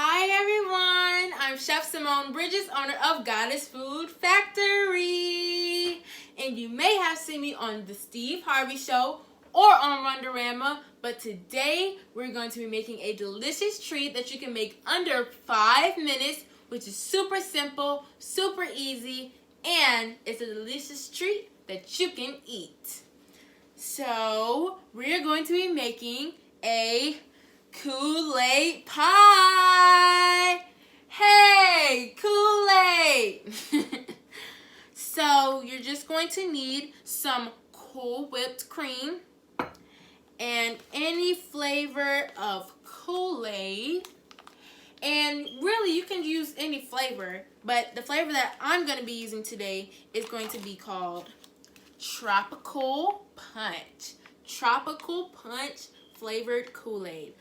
Hi everyone, I'm Chef Simone Bridges, owner of Goddess Food Factory. And you may have seen me on the Steve Harvey Show or on Rondorama, but today we're going to be making a delicious treat that you can make under 5 minutes, which is super simple, super easy, and it's a delicious treat that you can eat. So we're going to be making a Koolaid Pie. Hey, Kool-Aid. So you're just going to need some Cool whipped cream and any flavor of Kool-Aid. And really, you can use any flavor, but the flavor that I'm going to be using today is going to be called Tropical Punch. Tropical Punch flavored Kool-Aid.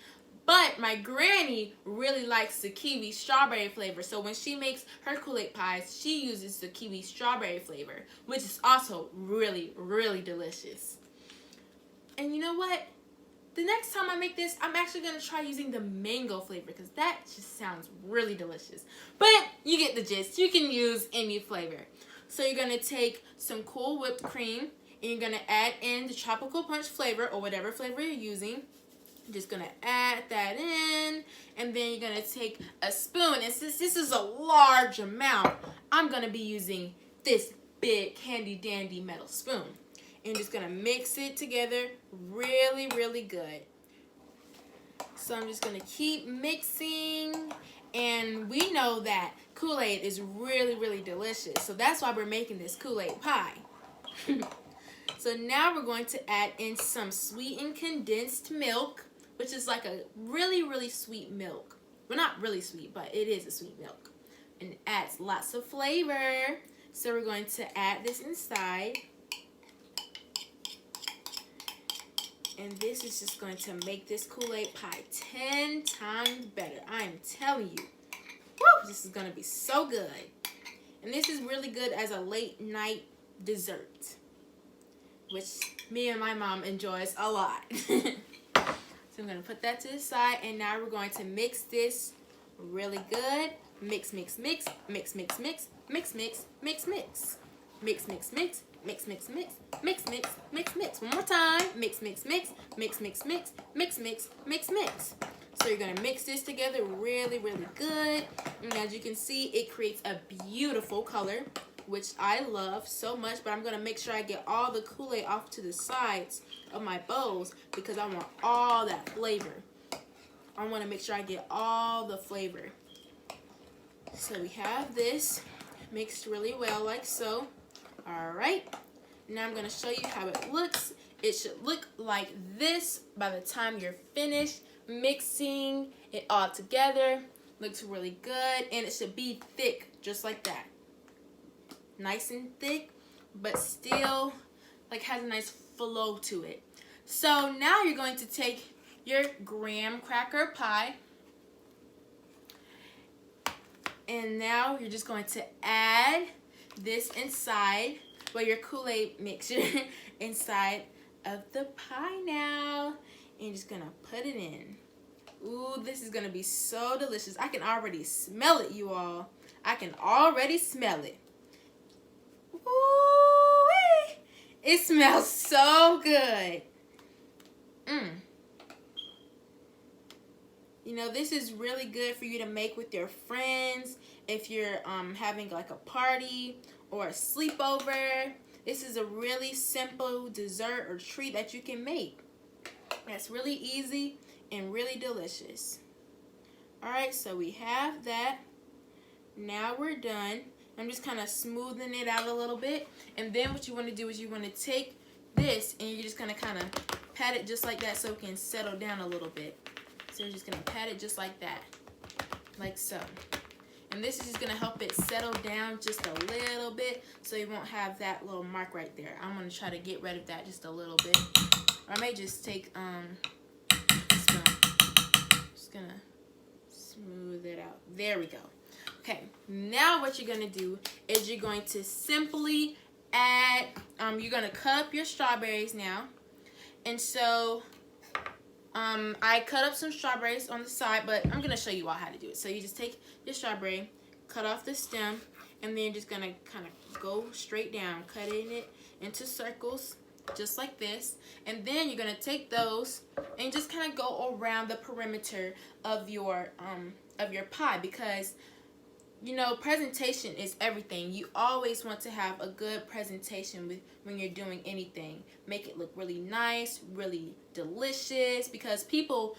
But my granny really likes the kiwi strawberry flavor, so when she makes her Kool-Aid pies, she uses the kiwi strawberry flavor, which is also really, really delicious. And you know what? The next time I make this, I'm actually going to try using the mango flavor because that just sounds really delicious. But you get the gist. You can use any flavor. So you're going to take some Cool whipped cream and you're going to add in the Tropical Punch flavor or whatever flavor you're using. You're just going to add that in, and then you're going to take a spoon. And since this is a large amount, I'm going to be using this big handy dandy metal spoon. And just going to mix it together really, really good. So I'm just going to keep mixing. And we know that Kool-Aid is really, really delicious. So that's why we're making this Kool-Aid pie. So now we're going to add in some sweetened condensed milk, which is like a really, really sweet milk. Well, not really sweet, but it is a sweet milk. And it adds lots of flavor. So we're going to add this inside. And this is just going to make this Kool-Aid pie 10 times better. I am telling you. Woo, this is going to be so good. And this is really good as a late night dessert, which me and my mom enjoys a lot. So I'm going to put that to the side, and now we're going to mix this really good. Mix, mix, mix, mix, mix, mix, mix, mix, mix, mix. Mix, mix, mix, mix, mix, mix, mix, mix, mix, mix. One more time. Mix, mix, mix, mix, mix, mix, mix, mix, mix, mix. So you're going to mix this together really, really good. And as you can see, it creates a beautiful color, which I love so much. But I'm going to make sure I get all the Kool-Aid off to the sides of my bowls because I want all that flavor. I want to make sure I get all the flavor. So we have this mixed really well like so. Alright, now I'm going to show you how it looks. It should look like this by the time you're finished mixing it all together. Looks really good, and it should be thick just like that. Nice and thick, but still like has a nice flow to it. So now you're going to take your graham cracker pie, and now you're just going to add this inside, well, your Kool-Aid mixture inside of the pie now. And you're just gonna put it in. Ooh, this is gonna be so delicious. I can already smell it, you all. I can already smell it. Ooh, it smells so good. You know, this is really good for you to make with your friends if you're having like a party or a sleepover. This is a really simple dessert or treat that you can make. That's really easy and really delicious. Alright, so we have that. Now we're done. I'm just kind of smoothing it out a little bit. And then what you want to do is you want to take this and you're just going to kind of pat it just like that so it can settle down a little bit. So you're just going to pat it just like that. Like so. And this is just going to help it settle down just a little bit so you won't have that little mark right there. I'm going to try to get rid of that just a little bit. Or I may just take a spoon. Just going to smooth it out. There we go. Okay, now what you're going to do is you're going to simply add, you're going to cut up your strawberries now. And so I cut up some strawberries on the side, but I'm going to show you all how to do it. So you just take your strawberry, cut off the stem, and then you're just going to kind of go straight down, cutting it into circles, just like this. And then you're going to take those and just kind of go around the perimeter of your pie, because you know, presentation is everything. You always want to have a good presentation when you're doing anything. Make it look really nice, really delicious, because people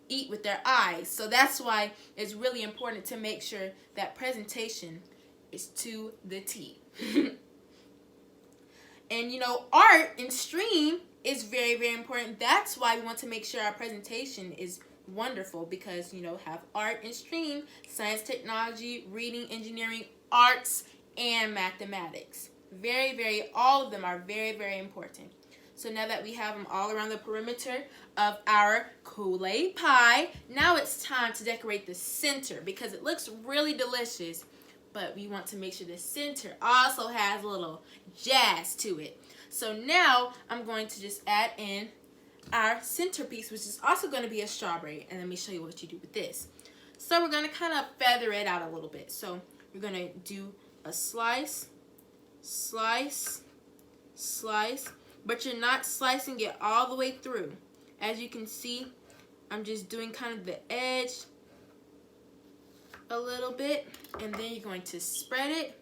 eat with their eyes. So that's why it's really important to make sure that presentation is to the T. And you know, art and STEAM is very, very important. That's why we want to make sure our presentation is wonderful, because you know, have art and STEAM, science, technology, reading, engineering, arts, and mathematics. All of them are very, very important. So now that we have them all around the perimeter of our Koolaid pie, now it's time to decorate the center, because it looks really delicious, but we want to make sure the center also has a little jazz to it. So now I'm going to just add in our centerpiece, which is also going to be a strawberry, and let me show you what you do with this. So we're going to kind of feather it out a little bit. So we're going to do a slice, slice, slice, but you're not slicing it all the way through. As you can see, I'm just doing kind of the edge a little bit, and then you're going to spread it,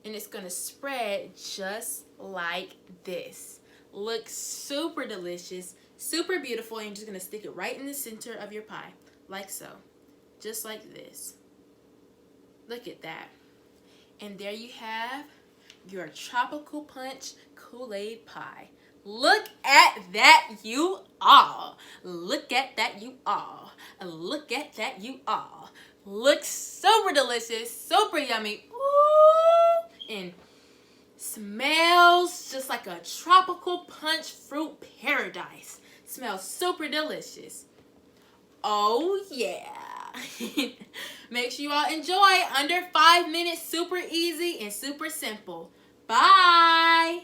and it's going to spread just like this. Looks super delicious, super beautiful, and you're just going to stick it right in the center of your pie, like so. Just like this. Look at that. And there you have your tropical punch Koolaid pie. Look at that, you all. Look at that, you all. Look at that, you all. Looks super delicious, super yummy. Ooh, and smells just like a tropical punch fruit paradise. Smells super delicious. Oh yeah. Make sure you all enjoy. Under 5 minutes, super easy and super simple. Bye.